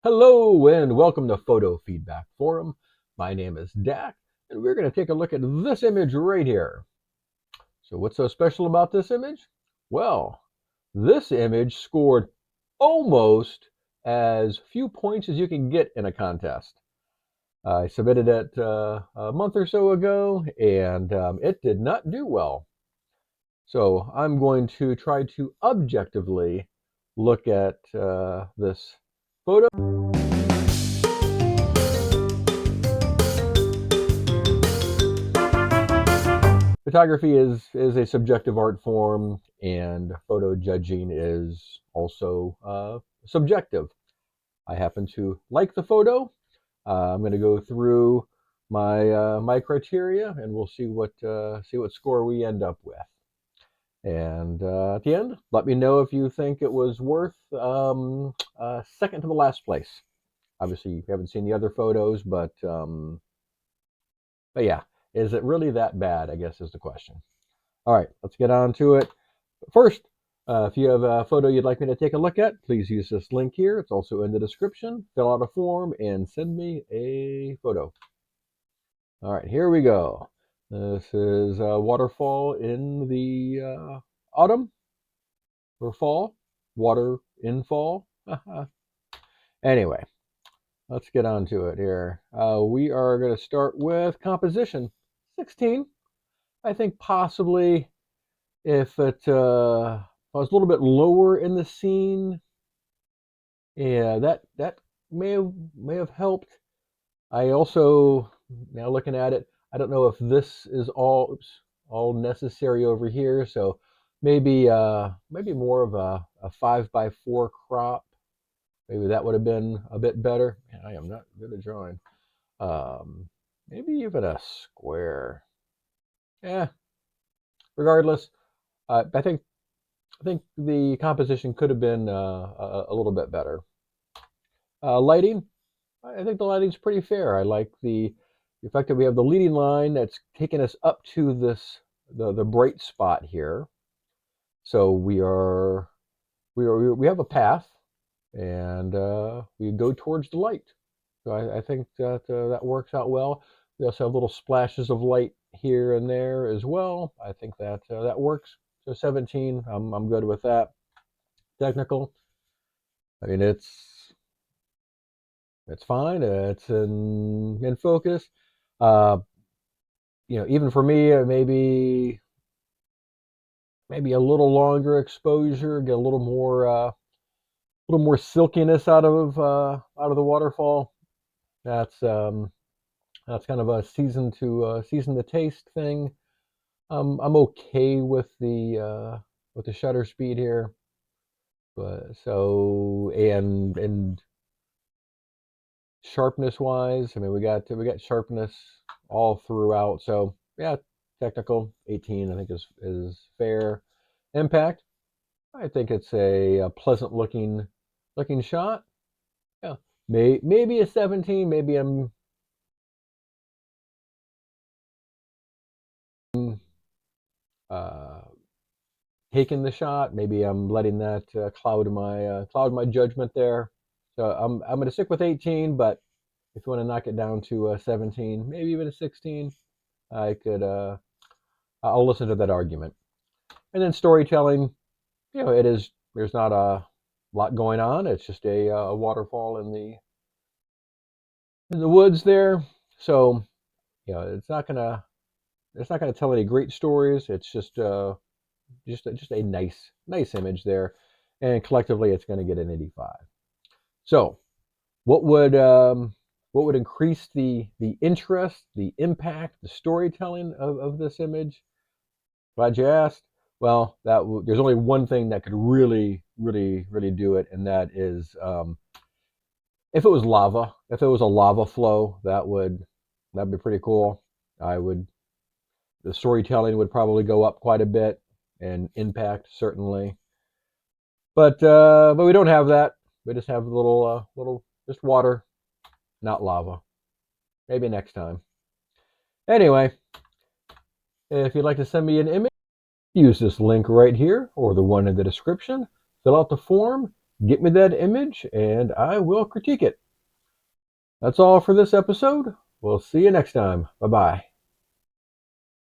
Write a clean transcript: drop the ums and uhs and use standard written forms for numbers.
Hello and welcome to Photo Feedback Forum. My name is Dak, and we're going to take a look at this image right here. So what's so special about this image? Well, this image scored almost as few points as you can get in a contest. I submitted it a month or so ago, and it did not do well. So I'm going to try to objectively look at this photo. Photography is a subjective art form, and photo judging is also subjective. I happen to like the photo. I'm going to go through my criteria, and we'll see what score we end up with. And at the end, let me know if you think it was worth second to the last place. Obviously, you haven't seen the other photos, but yeah, is it really that bad? I guess is the question. All right, let's get on to it. First, if you have a photo you'd like me to take a look at, please use this link here. It's also in the description. Fill out a form and send me a photo. All right, here we go. This is a waterfall in the autumn or fall. Water in fall. Anyway, let's get on to it here. We are going to start with composition. 16. I think possibly if it was a little bit lower in the scene, yeah, that may have helped. I also, now looking at it, I don't know if this is all necessary over here, so maybe more of a 5x4 crop. Maybe that would have been a bit better. Man, I am not good at drawing. Maybe even a square. Yeah. Regardless, I think the composition could have been a little bit better. Lighting, I think the lighting's pretty fair. I like the fact that we have the leading line that's taking us up to the bright spot here. So we have a path, and we go towards the light. So I think that works out well. We also have little splashes of light here and there as well. I think that works. So 17, I'm good with that. Technical, I mean it's fine. It's in focus. Uh, even for me, maybe a little longer exposure, get a little more silkiness out of the waterfall. That's that's kind of a season to taste thing. I'm okay with the shutter speed here, but so and sharpness wise, I mean we got sharpness all throughout. So yeah, technical 18 I think is fair. Impact, I think it's a pleasant looking shot. Yeah, maybe a 17. Maybe I'm uh, taking the shot. Maybe I'm letting that cloud my judgment there. So I'm going to stick with 18. But if you want to knock it down to 17, maybe even a 16, I could. I'll listen to that argument. And then storytelling, it is. There's not a lot going on. It's just a waterfall in the woods there. So it's not gonna tell any great stories. It's just a nice image there, and collectively it's going to get an 85. So what would what would increase the interest, the impact, the storytelling of this image? Glad you asked. Well, there's only one thing that could really do it, and that is if it was lava. If it was a lava flow, that'd be pretty cool. I would The storytelling would probably go up quite a bit, and impact certainly. But we don't have that. We just have a little just water, not lava. Maybe next time. Anyway, if you'd like to send me an image, use this link right here or the one in the description. Fill out the form Get me that image and I will critique it. That's all for this episode. We'll see you next time. Bye bye.